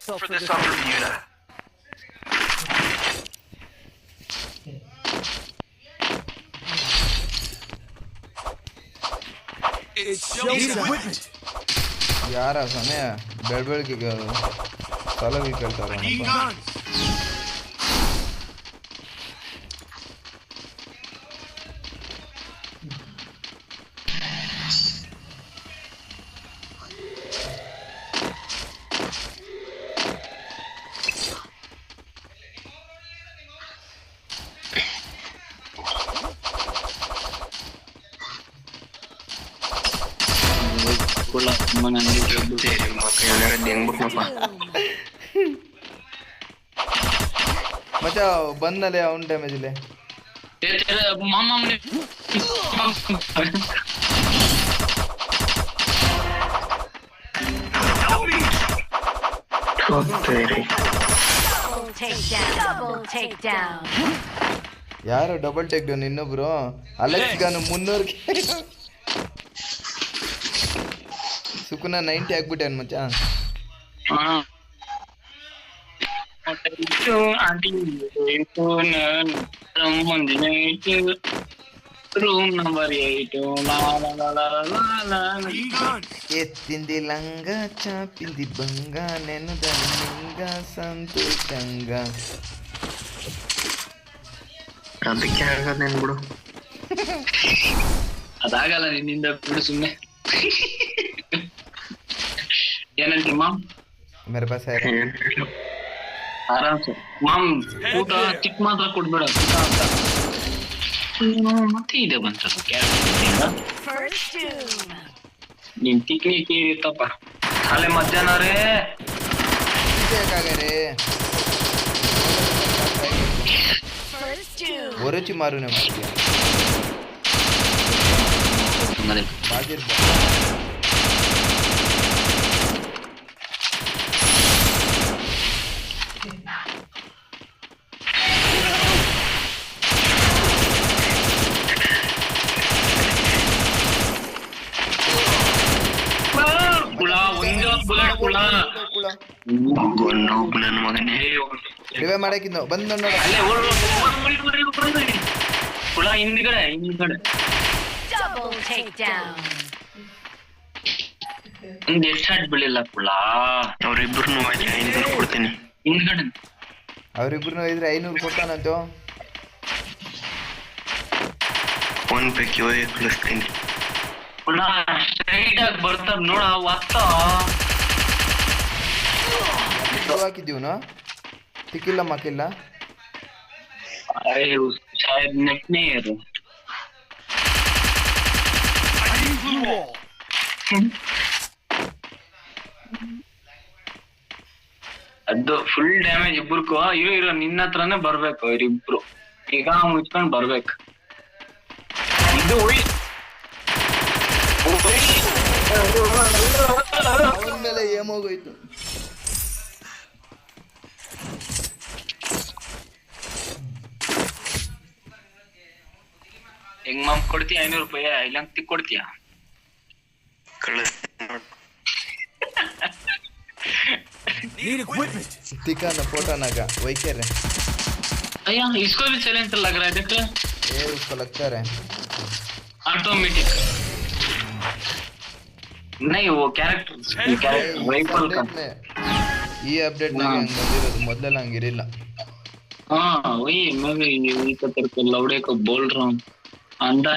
for this on Bermuda. It's showtime. ಯಾರ ಸಮಯ ಬೆಳಬೆಳಗ್ಗೆ ಸಲವಿ ಕೇಳ್ತಾರ ಮಚ್ಚ ಬಂದಲೆ ಅವನ್ ಡ್ಯಾಮೇಜ್ ಇಲ್ಲ ಯಾರು ಡಬಲ್ ಟೇಕ್ ಡೌನ್ ಇನ್ನೊಬ್ರು ಅಲೆಕ್ಸ್ ಗಾನು 300 ಸುಕುನ 90 ಆಗ್ಬಿಟ್ಟೆ ಮಚ್ಚ ರೂಮ್ ನಂಬರ್ 8 ಎತ್ತಿಂದಿ ಲಂಗ ಚಾಪಿಂದಿ ಬಂಗ ನೆನದ ನಿಂಗ ಸಂತೋಷಂಗ ಅದಕ್ಕೆ ಆಗದ ನೆನ್ಬಿಡು ಅದಾಗಲ್ಲ ನಿನ್ನಿಂದ ಬಿಡು ಸುಮ್ಮನೆ ಏನಂತ ಮಾಮ್ मेरे पास है ಆರಾಮ್ ಸರ್ ಮಾಮ್ ಊಟ ಚಿಕ್ಕ ಮಾತ್ರ ಕೊಡ್ಬೇಡ ಮತ್ತೆ ಇದೆ ಬಂತ ನಿನ್ ತಿಕ್ನಿಕ್ ಇತ್ತಪ್ಪ ಅಲ್ಲೇ ಮಧ್ಯಾಹ್ನ ರೇ ಒರಚಿ ಮಾರು ಮಾಡಕ್ಕಿದ್ದು ಬಂದ ಹಿಂದ್ಗಡೆ ಒಂದ್ ಎಷ್ಟು ಹಾಟ್ ಬೀಳಿಲ್ಲ ಕುಳ ಅವ್ರಿಬ್ರು ಕೊಡ್ತೀನಿ ಹಿಂದ್ಗಡೆ ಅವ್ರಿಬ್ರು ಇದ್ರೆ 500 ಕೊಡ್ತಾನಂತ ಫೋನ್ ಪೇ ಕ್ಯೂ ಕಳಿಸ್ತೀನಿ ಕುಳ ಸ್ಟ್ರೈಟ್ ಆಗಿ ಬರ್ತಾರ ನೋಡ ಒತ್ತ ಹಾಕಿದ್ದೀವನು ತಿಕ್ಕಿಲ್ಲ ಮಕ್ಕಿಲ್ಲ शायद नेट नहीं है ಅದು ಫುಲ್ ಡ್ಯಾಮೇಜ್ ಇಬ್ರು ಇರೋ ನಿನ್ನ ಹತ್ರನೇ ಬರ್ಬೇಕು ಇವರಿಬ್ರು ಈಗ ಮುಚ್ಕೊಂಡ್ ಬರ್ಬೇಕು ಇದು ಮೇಲೆ ಏಮೋಗೋಯ್ತು ಹೆಂಗ್ ಮಾಮ್ ಕೊಡ್ತೀಯ 500 ರೂಪಾಯಿ ಇಲ್ಲ ತಿಕ್ ಕೊಡ್ತೀಯ ತಿಕ್ಕನ ಫೋಟೋನಾಗ ವೈಕ್ಯಾರೆ अय्या इसको भी चैलेंज लग रहा है देख ये उसको लगता है ऑटोमेटिक नहीं वो कैरेक्टर वेहिकल का ಈ ಅಪ್ಡೇಟ್ ನಾಗ ಹಂಗ ಬಂದಿರೋದು ಮೊದಲೆಲ್ಲ ಹಂಗಿರಲಿಲ್ಲ हां वही मैं भी यही तो तेरे को लौड़े को बोल रहा हूं अंडा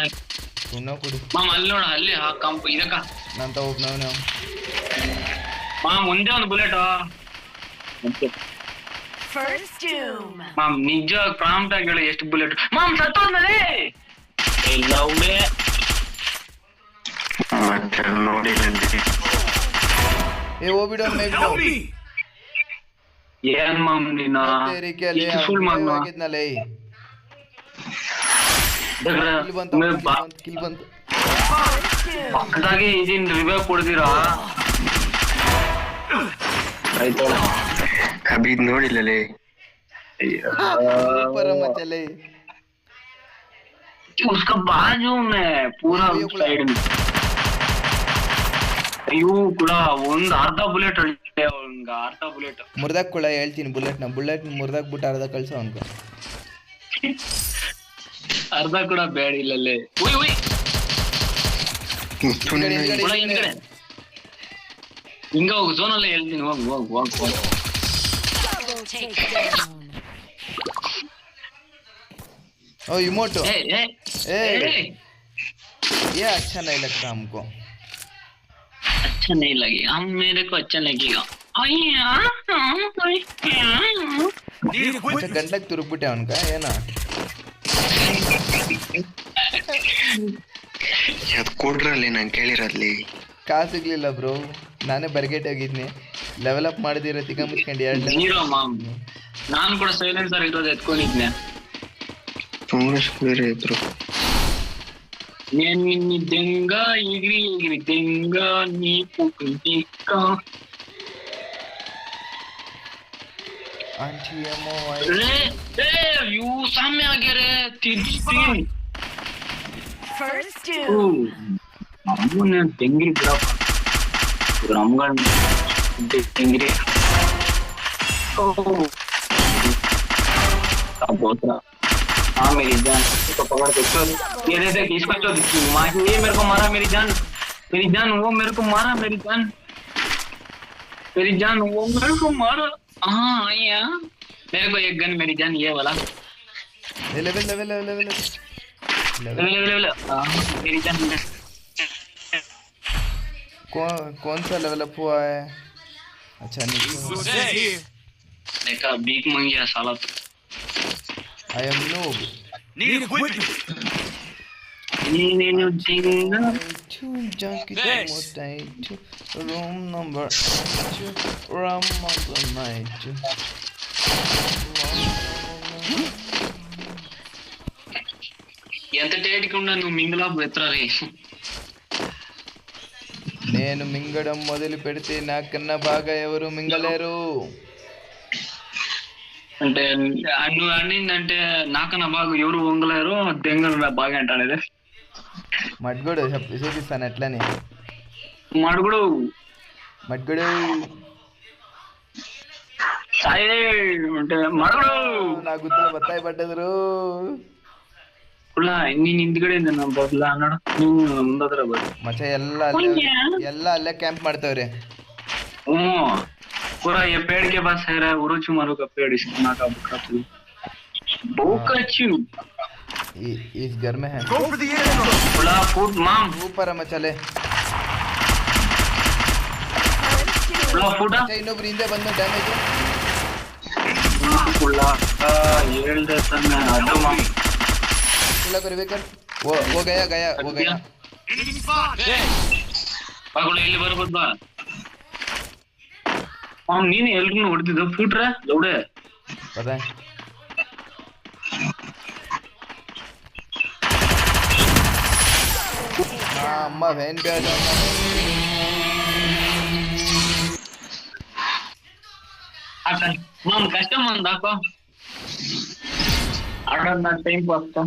ಸುಣ್ಣ ಕುಡಿ ಮಾಮ್ ಅಲ್ಲಿ ನೋಡ ಅಲ್ಲಿ ಆ ಕಂಪ್ ಇದಕ್ಕ ನಾನು ತಗೋಬ್ನವನೇ ಮಾಮ್ ಒಂದೇ ಒಂದು ಬುಲೆಟ್ ಫಸ್ಟ್ ಡೂಮ್ ಮಾಮ್ ನಿಜ ಪ್ರಾಂಪ್ಟ್ ಆಗಿ ಹೇಳಿ ಎಷ್ಟು ಬುಲೆಟ್ ಮಾಮ್ ಸತ್ತೋದ್ಮೇಲೆ ಲೌಡೆ ಮತ್ತೆ ನೋಡಿಲ್ಲ ए वो वीडियो में बिडो ಏನ್ ಮಾಮ್ ನೀನು तेरी क्या ले फुल मारना कितना ले किल ಬಂತು ಪಕ್ಕದಾಗೆ ಇಂಜಿನ್ ರಿವೈವ್ ಕೊಡ್ತೀರಾ ಆಯ್ತು ಅಭಿ ನೋಡಿಲ್ಲಲೇ ऊपर मत चले उसका बाजू में पूरा साइड में ಅಯ್ಯೋ ಕೂಡ ಒಂದ್ ಅರ್ಧ ಬುಲೆಟ್ ಹೊಳ್ಳೆ ಅವ್ನ್ಗ ಅರ್ಧ ಬುಲೆಟ್ ಮುರ್ದಾಕ್ ಕುಳ ಹೇಳ್ತೀನಿ ಬುಲೆಟ್ ಮುರ್ದಾಕ್ ಬಿಟ್ಟು ಅರ್ಧ ಕಳ್ಸೋ ಅನ್ಕ ಅರ್ಧ ಕೂಡ ಬೇಡ ಇಲ್ಲಲ್ಲೇ ಉಯ್ ಉಯ್ ಕೂಡ ಹಿಂದ್ಗಡೆ ಹಿಂಗ ಹೋಗು ಝೋನಲ್ಲೇ ಹೇಳ್ತೀನಿ ಹೋಗ್ Double takedown. ओ इमोटो ए ए ए ए ये अच्छा नहीं लगता हमको अच्छा नहीं लगेगा हम मेरे को अच्छा लगेगा Need अच्छा equipment. गंडक तुरुक्बिಟ್ಟೆ ಅವನ್ಕ ಏನ ಅದ್ ಕೊಡ್ರಲ್ಲಿ ನಾನು ಕೇಳಿರೋದ್ಲಿ ಕಾಸು ಸಿಗ್ಲಿಲ್ಲ ಬ್ರೋ ನಾನೇ ಬರ್ಗೆಟ್ ಆಗಿದ್ನಿ ಲೆವೆಲ್ ಅಪ್ ಮಾಡಿದಿರೋ ತಿಕ್ಕ ಮುಚ್ಕೊಂಡು 2 ನೀರೋ ಮಾಮ್ ನಾನು ಕೂಡ ಸೈಲೆನ್ಸರ್ ಇರೋದು ಎತ್ಕೊಂಡಿದ್ನೆ ಕಾಂಗ್ರೆಸ್ ಇದ್ರು నేను నిన్ను దెంగ ఎగిరి దెంగ నీ పుట్టు దిక్క ಆಂಟಿ ಅಮ್ಮೋ రే యూ సామ్య ఆగరే తిరిగి First doom. అమ్ము నేను దెంగిరి బ్రా రమ్గన్ దెంగిరి ఓ అబ్బోత్రా हाँ मेरी जान तो पकड़ के चल ये देख इसको तो ये मेरे को मारा मेरी जान वो मेरे को मारा मेरी जान वो मेरे को मारा हाँ या मेरे को एक गन मेरी जान ये वाला लेवल लेवल मेरी जान कौन सा लेवल अप हुआ है अच्छा Who's that here? देखा भीख मांगिया साला I am noob Need equipment. ನೀನೇನು ಜಿಂಗ to junkie Thanks. night room number 2 rum on the night ఎంత టేటికుండా నువ్వు మింగలా ఎత్తరారే నేను మింగడం మొదలు పెడితే నాకన్నా బాగా ఎవరు మింగలేరు అంటే నువ్వు అన్నిందంటే నాకన్నా బాగా ఎవరు వంగలేరు దెంగలు బాగా అంటాడు మడ్గుడు చూపిస్తాను ఎట్లని మడుగుడు మడ్గుడు సాయి అంటే మడుగుడు నా గుద్దలు బత్తాయి పడ్డదురు ಕುಳ್ಳ ನೀನ್ ಹಿಂದ್ಗಡೆ ನಮ್ಮ ಬದಲ ನೋಡು ನೀನು ಮುಂದತ್ರ ಬರ್ ಮಚ್ಚ ಎಲ್ಲ ಅಲ್ಲೇ ಕ್ಯಾಂಪ್ ಮಾಡ್ತಾವ್ರೆ हम्म पूरा ये पेड़ के पास है रहा उरोचु मारो का पेड़ इसका का बुका बोकाचू इस घर में है Go for the airdrop. कुला फूट माम ऊपर है मचले कुला फूटा ಇನ್ನೊಬ್ರು ಹಿಂದೆ ಬಂದು ಡ್ಯಾಮೇಜ್ कुला ಹೇಳ್ದೆ ತಾನೆ ಅದು ಮಾಮ್ ಕುಲ್ಲ ಬರಬೇಕರ್ वो गया Enemy spotted. ಬಾಗುಳ ಇಲ್ಲಿ ಬರ್ಬೋದು ಬಾ ಮಾಮ್ ನೀನು ಎಲ್ರನ್ನೂ ಹೊಡೆದಿದ್ದು ಫೂಟ್ರ ದೌಡೆ पता है हाँ अम्मा वैन पे आ जाऊंगा ಮಾಮ್ ಕಷ್ಟ ಮಂದ್ ಹಾಕೋ ಆಡೋದ್ ನಾ ಟೈಮ್ ಪಾಸ್